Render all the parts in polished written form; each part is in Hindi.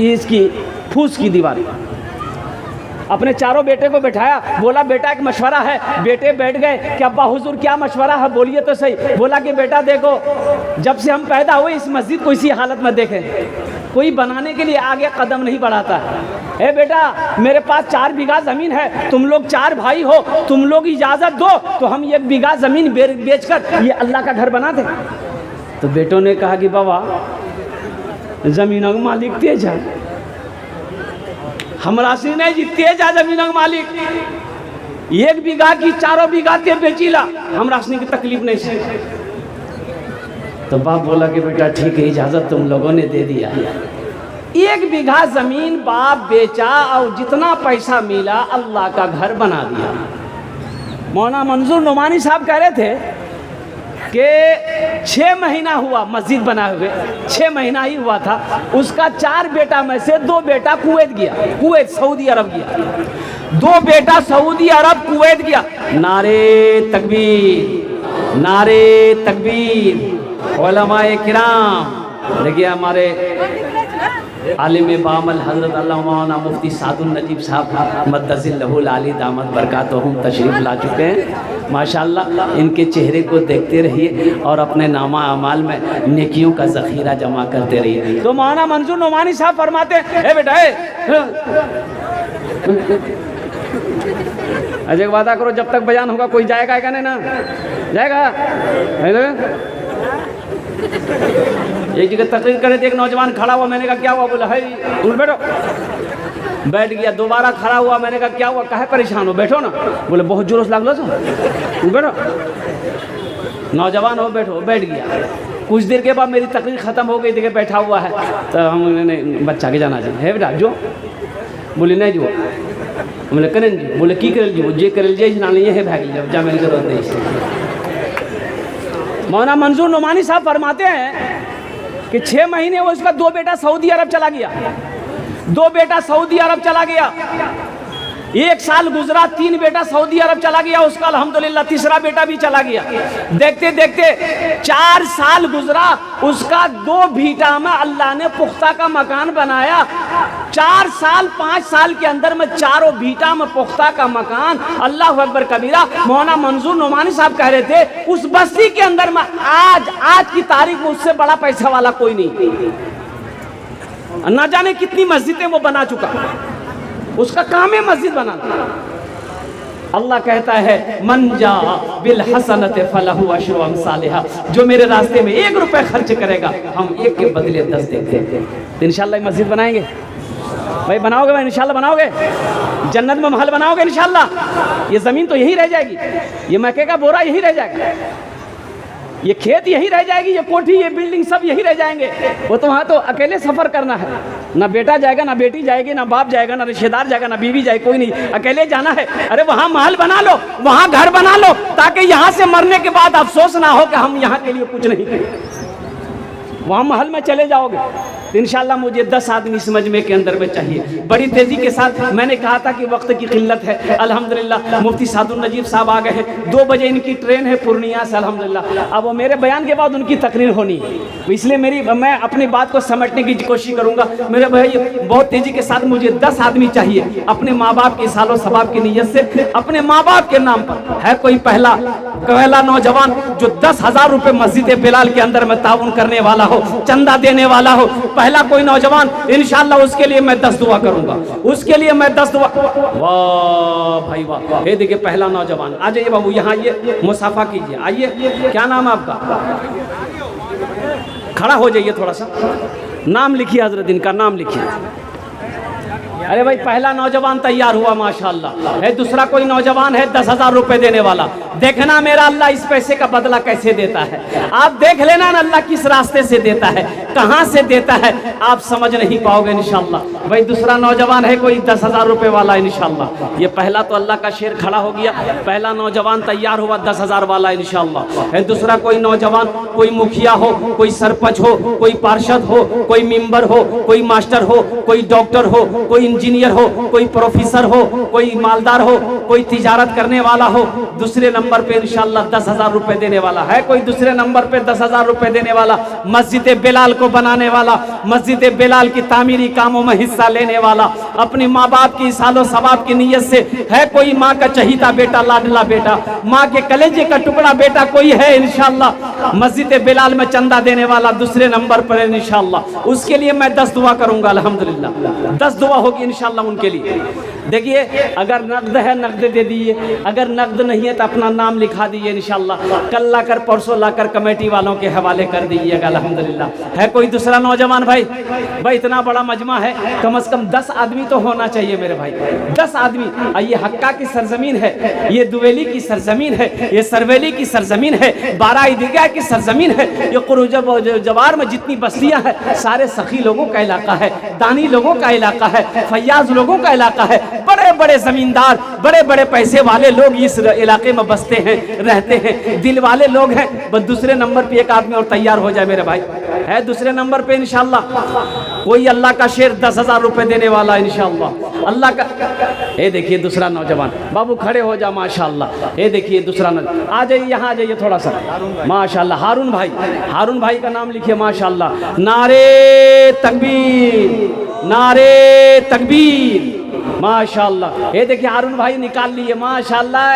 इसकी फूस की दीवार। अपने चारों बेटे को बैठाया, बोला बेटा एक मशवरा है। बेटे बैठ गए कि अब्बा हुजूर क्या मशवरा है, बोलिए तो सही। बोला कि बेटा देखो, जब से हम पैदा हुए इस मस्जिद को इसी हालत में देखें, कोई बनाने के लिए आगे कदम नहीं बढ़ाता है। ए बेटा, मेरे पास 4 बीघा ज़मीन है, तुम लोग 4 भाई हो, तुम लोग इजाज़त दो तो हम 1 बीघा ज़मीन बेचकर ये अल्लाह का घर बना दें। तो बेटों ने कहा कि बाबा ज़मीनों का मालिक तेज है, हमरा से नहीं जी तेज है ज़मीनों का मालिक, 1 बीघा की 4 बीघा ते बेचीला, हमरा से की तकलीफ नहीं है। तो बाप बोला कि बेटा ठीक है, इजाज़त तुम लोगों ने दे दिया। 1 बीघा ज़मीन बाप बेचा और जितना पैसा मिला अल्लाह का घर बना दिया। मौलाना मंजूर नोमानी साहब कह रहे थे कि 6 महीना हुआ मस्जिद बनाए हुए, 6 महीना ही हुआ था। उसका 4 बेटा में से 2 बेटा कुवैत गया, कुवैत सऊदी अरब गया। 2 बेटा सऊदी अरब कुवैत गया। नारे तकबीर, नारे तकबीर। उलमाए किराम, देखिए हमारे आलिम बामल हज़रत अल्लामा मुफ्ती सादुल नजीब साहब मद्दज़िल्लहुल आली दामत बरकातहुम तशरीफ़ ला चुके हैं। माशाअल्लाह इनके चेहरे को देखते रहिए और अपने नामा अमाल में नेकियों का ज़ख़ीरा जमा करते रहिए। तो मौलाना मंजूर नोमानी साहब फरमाते हैं, ए बेटा अजय वादा करो जब तक बयान होगा कोई जाएगा क्या? नहीं ना जाएगा। एक जगह तकरीर करे थे, एक नौजवान खड़ा हुआ, मैंने कहा क्या हुआ? बोला है बैठो। बैठ गया, दोबारा खड़ा हुआ, मैंने कहा क्या हुआ? काहे परेशान हो? बैठो ना। बोले बहुत जोर से लागलो सो, बैठो। नौजवान हो, बैठो। बैठ गया। कुछ देर के बाद मेरी तकरीर ख़त्म हो गई, देखिए बैठा हुआ है। तो हमने बच्चा के जाना है बेटा जो, बोले नहीं जो, बोले करें जी, बोले की करल जी, जे करल जे ना ये है भाग जब जा मैंने जरूरत नहीं। मौलाना मंजूर नोमानी साहब फरमाते हैं कि 6 महीने वो उसका 2 बेटा सऊदी अरब चला गया, 2 बेटा सऊदी अरब चला गया। 1 साल गुजरा, 3 बेटा सऊदी अरब चला गया, उसका अल्हम्दुलिल्लाह 3रा बेटा भी चला गया। देखते देखते 4 साल गुजरा, उसका 2 भीटा में अल्लाह ने पुख्ता का मकान बनाया। 4 साल 5 साल के अंदर में 4 भीटा में पुख्ता का मकान। अल्लाह अकबर कबीरा। मौलाना मंजूर नोमानी साहब कह रहे थे उस बस्ती के अंदर में आज की तारीख में उससे बड़ा पैसा वाला कोई नहीं। ना जाने कितनी मस्जिदें वो बना चुका, उसका काम है मस्जिद बनाना। अल्लाह कहता है मन जा बिल हसनत फलहु अशरु अमसालिहा, जो मेरे रास्ते में 1 रुपए खर्च करेगा हम 1 के बदले 10 देते हैं। तो इंशाल्लाह मस्जिद बनाएंगे भाई, बनाओगे भाई इंशाल्लाह, बनाओगे जन्नत में महल बनाओगे इंशाल्लाह। ये ज़मीन तो यही रह जाएगी, ये मक्के का बोरा यही रह जाएगा, ये खेत यही रह जाएगी, ये कोठी ये बिल्डिंग सब यही रह जाएंगे। वो तो वहाँ तो अकेले सफ़र करना है, ना बेटा जाएगा, ना बेटी जाएगी, ना बाप जाएगा, ना रिश्तेदार जाएगा, ना बीवी जाएगी, कोई नहीं, अकेले जाना है। अरे वहाँ महल बना लो, वहाँ घर बना लो, ताकि यहाँ से मरने के बाद अफसोस ना हो कि हम यहाँ के लिए कुछ नहीं किए। वहाँ महल में चले जाओगे तो इंशाल्लाह मुझे 10 आदमी इस मजमे के अंदर में चाहिए। बड़ी तेज़ी के साथ मैंने कहा था कि वक्त की किल्लत है, अल्हम्दुलिल्लाह मुफ्ती सादुल नजीब साहब आ गए हैं। 2 बजे इनकी ट्रेन है पूर्णिया से अल्हम्दुलिल्लाह। अब वो मेरे बयान के बाद उनकी तकरीर होनी है, इसलिए मैं अपनी बात को समेटने की कोशिश करूँगा। मेरे भाई बहुत तेज़ी के साथ मुझे 10 आदमी चाहिए, अपने माँ बाप के सालों सबाब की नीयत से, अपने माँ बाप के नाम पर। है कोई पहला नौजवान जो 10,000 रुपये मस्जिद बिलाल के अंदर में ताउन करने वाला हो, चंदा देने वाला हो? पहला कोई नौजवान, इंशाल्लाह उसके लिए मैं 10 दुआ करूंगा, उसके लिए मैं 10 दुआ। वाह भाई वाह। ये देखिए पहला नौजवान, आ जाइए बाबू, यहाँ आइए, मुसाफा कीजिए, आइए। क्या नाम है आपका? खड़ा हो जाइए, थोड़ा सा नाम लिखिए, हजरत इनका नाम लिखिए। अरे भाई पहला नौजवान तैयार हुआ माशाअल्लाह। है दूसरा कोई नौजवान है 10,000 रुपए देने वाला। देखना मेरा अल्लाह इस पैसे का बदला कैसे देता है, आप देख लेना ना अल्लाह किस रास्ते से देता है, कहाँ से देता है, आप समझ नहीं पाओगे इंशाअल्लाह। भाई दूसरा नौजवान है कोई 10,000 रुपए वाला इंशाअल्लाह। ये पहला तो अल्लाह का शेर खड़ा हो गया, पहला नौजवान तैयार हुआ 10,000 वाला इंशाअल्लाह। है दूसरा कोई नौजवान, कोई मुखिया हो, कोई सरपंच हो, कोई पार्षद हो, कोई मेंबर हो, कोई मास्टर हो, कोई डॉक्टर हो, कोई इंजीनियर हो, कोई प्रोफेसर हो, कोई मालदार हो, कोई तिजारत करने वाला हो, दूसरे नंबर पे इंशाल्लाह 10,000 रुपए देने वाला है। कोई दूसरे नंबर पे 10,000 रुपए देने वाला, मस्जिद बेलाल को बनाने वाला, मस्जिद बेलाल की तामीरी कामों में हिस्सा लेने वाला, अपनी माँ बाप की सालो सवाब की नीयत से है। कोई माँ का चहीता बेटा, लाडला बेटा, माँ के कलेजे का टुकड़ा बेटा कोई है इंशाल्लाह मस्जिद बेलाल में चंदा देने वाला दूसरे नंबर पर है इंशाल्लाह। उसके लिए मैं 10 दुआ करूंगा अल्हम्दुलिल्लाह, 10 दुआ होगी इंशाल्लाह उनके लिए। देखिए अगर नकद है नकद दे दीजिए, अगर नकद नहीं है तो अपना नाम लिखा दीजिए इंशाल्लाह। कल लाकर परसों लाकर कमेटी वालों के हवाले कर दीजिएगा अल्हम्दुलिल्लाह। है कोई दूसरा नौजवान भाई? भाई इतना बड़ा मजमा है, कम से कम 10 आदमी तो होना चाहिए मेरे भाई, 10 आदमी। ये हक्का की सरजमीन है, ये दुवेली की सरजमीन है, ये सरवेली की सरजमीन है, 12 ईदगाह की सरजमीन है, ये कुरुजब जवार में जितनी बस्तियां हैं सारे सखी लोगों का इलाका है, दानी लोगों का इलाका है, फैयाज लोगों का इलाका है। बड़े बड़े जमींदार, बड़े बड़े पैसे वाले लोग इस इलाके में बसते हैं, रहते हैं, दिल वाले लोग हैं। बस दूसरे नंबर पे एक आदमी और तैयार हो जाए मेरे भाई, है दूसरे नंबर पे इंशाल्लाह कोई अल्लाह का शेर 10,000 रुपए देने वाला इंशाल्लाह अल्लाह का। ये देखिए दूसरा नौजवान, बाबू खड़े हो जा माशाल्लाह। ये देखिए दूसरा नौजवान, आ जाइए यहाँ आ जाइए थोड़ा सा माशाल्लाह। हारून भाई, हारून भाई का नाम लिखिए माशाल्लाह। नारे तकबीर, नारे तकबीर माशाल्लाह। ये देखिए हारून भाई निकाल लिए माशाल्लाह।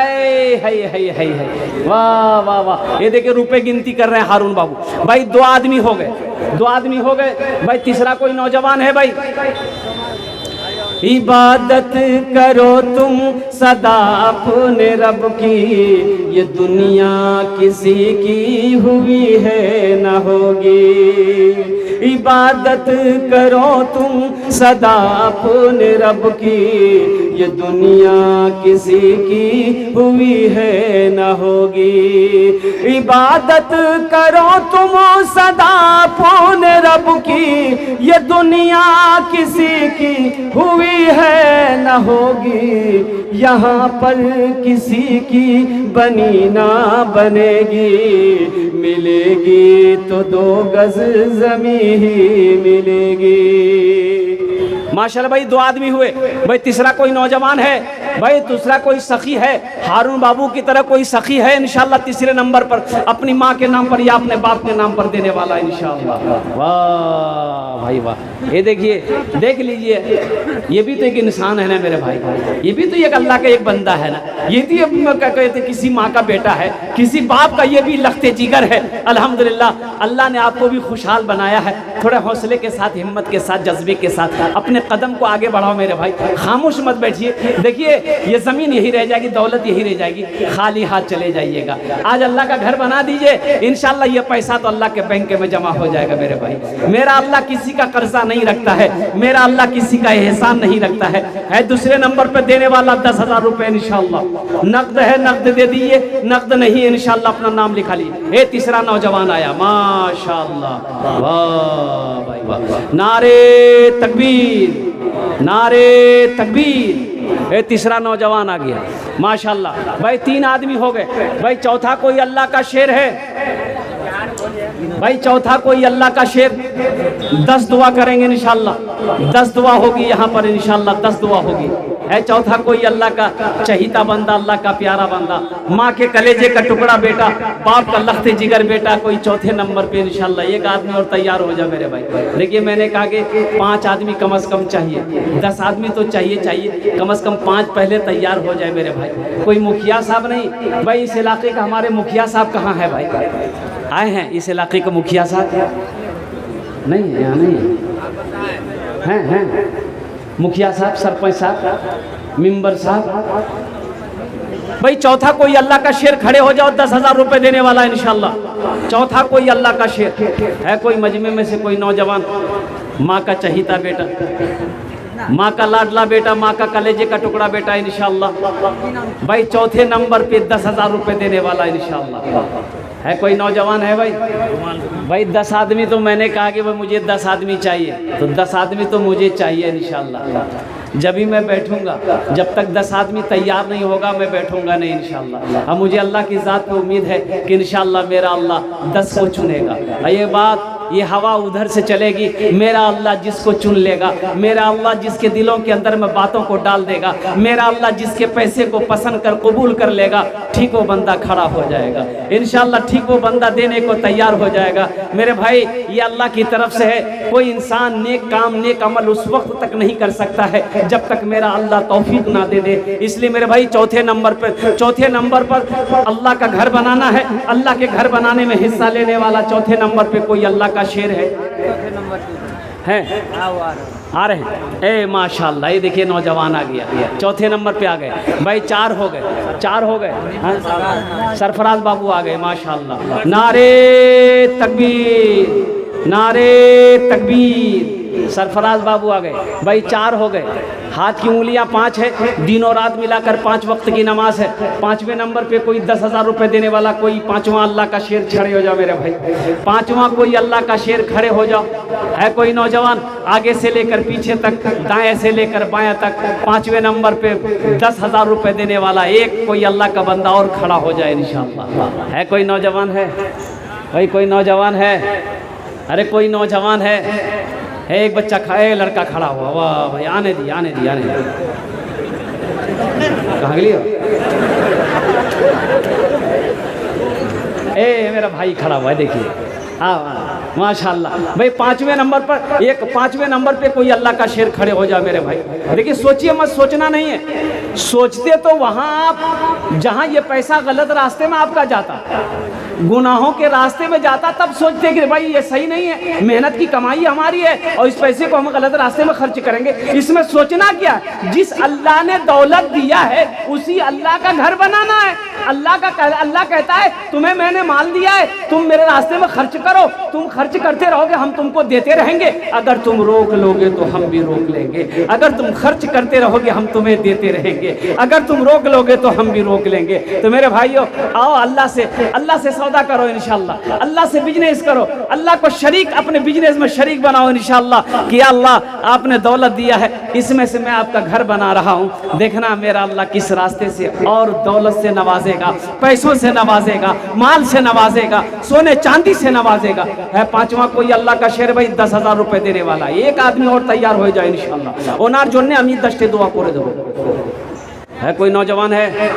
है वाह वाह वाह। ये देखिए रुपए गिनती कर रहे हैं हारून बाबू। भाई 2 आदमी हो गए, 2 आदमी हो गए भाई। तीसरा कोई नौजवान है भाई? इबादत करो तुम सदा अपने रब की, ये दुनिया किसी की हुई है न होगी। इबादत करो तुम सदा अपने रब की, ये दुनिया किसी की हुई है न होगी। इबादत करो तुम सदा अपने रब की, ये दुनिया किसी की हुई है न होगी। यहाँ पर किसी की बनी ना बनेगी, मिलेगी तो 2 गज जमीन ही मिलेगी। माशाल्लाह भाई 2 आदमी हुए भाई। तीसरा कोई नौजवान है भाई? दूसरा कोई सखी है? हारून बाबू की तरह कोई सखी है इंशाल्लाह तीसरे नंबर पर अपनी माँ के नाम पर या अपने बाप के नाम पर देने वाला इंशाल्लाह। वाह भाई वाह। ये देखिए, देख लीजिए, ये भी तो एक इंसान है ना मेरे भाई, ये भी तो एक अल्लाह का एक बंदा है ना। ये भी क्या कहते किसी माँ का बेटा है, किसी बाप का ये भी लखते जिगर है। अल्हम्दुलिल्लाह अल्लाह ने आपको भी खुशहाल बनाया है। थोड़े हौसले के साथ, हिम्मत के साथ, जज्बे के साथ अपने कदम को आगे बढ़ाओ मेरे भाई, खामोश मत बैठिए। देखिए ये जमीन यही रह जाएगी, दौलत यही रह जाएगी, खाली हाथ चले जाइएगा। आज अल्लाह का घर बना दीजिए, इंशाल्लाह ये पैसा तो अल्लाह के बैंक में जमा हो जाएगा मेरे भाई। मेरा अल्लाह किसी का कर्जा नहीं रखता है, मेरा अल्लाह किसी का एहसान नहीं रखता है। दूसरे नंबर पर देने वाला 10,000 रुपए इंशाल्लाह। नकद है नकद दे दीजिए, नकद नहीं इंशाल्लाह अपना नाम लिखा लीजिए। तीसरा नौजवान आया माशाल्लाह। वाह भाई वाह। नारे तकबीर, नारे तकबीर। तीसरा नौजवान आ गया माशाल्लाह। भाई 3 आदमी हो गए भाई। चौथा कोई अल्लाह का शेर है भाई? चौथा कोई अल्लाह का शेर। 10 दुआ करेंगे इंशाल्लाह, 10 दुआ होगी यहाँ पर इंशाल्लाह, 10 दुआ होगी। है चौथा कोई अल्लाह का चहीता बंदा, अल्लाह का प्यारा बंदा, माँ के कलेजे का टुकड़ा बेटा, बाप का लखते जिगर बेटा, कोई चौथे नंबर पे इंशाल्लाह। 1 आदमी और तैयार हो जा मेरे भाई। देखिए मैंने कहा कि 5 आदमी कम से कम चाहिए, 10 आदमी तो चाहिए, कम से कम 5 पहले तैयार हो जाए मेरे भाई। कोई मुखिया साहब नहीं भाई? इस इलाके का हमारे मुखिया साहब कहाँ है भाई? आए हैं इस इलाके के मुखिया साहब? नहीं है, यहाँ नहीं है। हैं मुखिया साहब, सरपंच साहब, मेंबर साहब। भाई चौथा कोई अल्लाह का शेर खड़े हो जाओ, 10,000 रुपए देने वाला इंशाल्लाह। चौथा कोई अल्लाह का शेर है? कोई मजमे में से कोई नौजवान, माँ का चहीता बेटा, माँ का लाडला बेटा, माँ का कलेजे का टुकड़ा बेटा इंशाल्लाह। भाई चौथे नंबर पे 10,000 रुपए देने वाला इंशाल्लाह। है कोई नौजवान है भाई? भाई 10 आदमी तो मैंने कहा कि भाई मुझे 10 आदमी चाहिए, तो 10 आदमी तो मुझे चाहिए इंशाल्लाह। जब भी मैं बैठूंगा, जब तक 10 आदमी तैयार नहीं होगा मैं बैठूंगा नहीं इंशाल्लाह। अब मुझे अल्लाह की ज़ात पे उम्मीद है कि इंशाल्लाह मेरा अल्लाह 10 को चुनेगा। ये बात ये हवा उधर से चलेगी, मेरा अल्लाह जिसको चुन लेगा, मेरा अल्लाह जिसके दिलों के अंदर में बातों को डाल देगा, मेरा अल्लाह जिसके पैसे को पसंद कर कबूल कर लेगा, ठीक वो बंदा खड़ा हो जाएगा इंशाअल्लाह, ठीक वो बंदा देने को तैयार हो जाएगा। मेरे भाई ये अल्लाह की तरफ से है। कोई इंसान नेक काम नेक अमल उस वक्त तक नहीं कर सकता है जब तक मेरा अल्लाह तौफीक ना दे दे। इसलिए मेरे भाई चौथे नंबर पर अल्लाह का घर बनाना है। अल्लाह के घर बनाने में हिस्सा लेने वाला चौथे नंबर पे कोई अल्लाह का शेर है आ रहे हैं। ए माशाल्लाह, ये देखिए नौजवान आ गया, चौथे नंबर पे आ गए भाई। चार हो गए हाँ? सरफराज बाबू आ गए माशाल्लाह। नारे तकबीर, सरफराज बाबू आ गए भाई। चार हो गए, हाथ की उंगलियां 5 है, दिन और रात मिलाकर 5 वक्त की नमाज है। 5वें नंबर पे कोई 10,000 रुपए देने वाला, कोई 5वां अल्लाह का शेर खड़े हो जाओ मेरे भाई। 5वां कोई अल्लाह का शेर खड़े हो जाओ। है कोई नौजवान आगे से लेकर पीछे तक, दाएं से लेकर बाएं तक, 5वें नंबर पे 10,000 रुपए देने वाला एक कोई अल्लाह का बंदा और खड़ा हो जाए इंशाअल्लाह। है कोई नौजवान है भाई? कोई नौजवान है? अरे कोई नौजवान है? एक बच्चा लड़का खड़ा हुआ, वाह भाई, आने दी। कहाँ गई हो? मेरा भाई खड़ा हुआ है, देखिए। हाँ माशाल्लाह भाई। 5वें नंबर पे कोई अल्लाह का शेर खड़े हो जाए मेरे भाई। देखिए सोचिए मत, सोचना नहीं है। सोचते तो वहाँ आप जहाँ ये पैसा गलत रास्ते में आपका जाता, गुनाहों के रास्ते में जाता, तब सोचते कि भाई ये सही नहीं है, मेहनत की कमाई हमारी है और इस पैसे को हम गलत रास्ते में खर्च करेंगे। इसमें सोचना क्या, जिस अल्लाह ने दौलत दिया है उसी अल्लाह का घर बनाना है। अल्लाह कहता है तुम्हें मैंने माल दिया है, तुम मेरे रास्ते में खर्च करो, तुम खर्च करते रहोगे, हम तुमको देते रहेंगे। अगर तुम रोक लोगे तो हम भी रोक लेंगे, अगर तुम खर्च करते रहोगे हम तुम्हें देते रहेंगे, अगर तुम रोक लोगे तो हम भी रोक लेंगे। तो मेरे भाइयों आओ अल्लाह से सौदा करो इंशाअल्लाह, अल्लाह से बिजनेस करो, अल्लाह को शरीक, अपने बिजनेस में शरीक बनाओ इंशाअल्लाह कि अल्लाह आपने दौलत दिया है, इसमें से मैं आपका घर बना रहा हूँ। देखना मेरा अल्लाह किस रास्ते से और दौलत से नवाजेगा, पैसों से नवाजेगा, माल से नवाजेगा, सोने चांदी से नवाजेगा। है 5वां कोई अल्लाह का शेर भाई, 10,000 रुपए देने वाला एक आदमी और तैयार हो जाए इंशाअल्लाह। ओनार जोड़ने अमीर दस्ते दुआ करे दो। है कोई नौजवान है?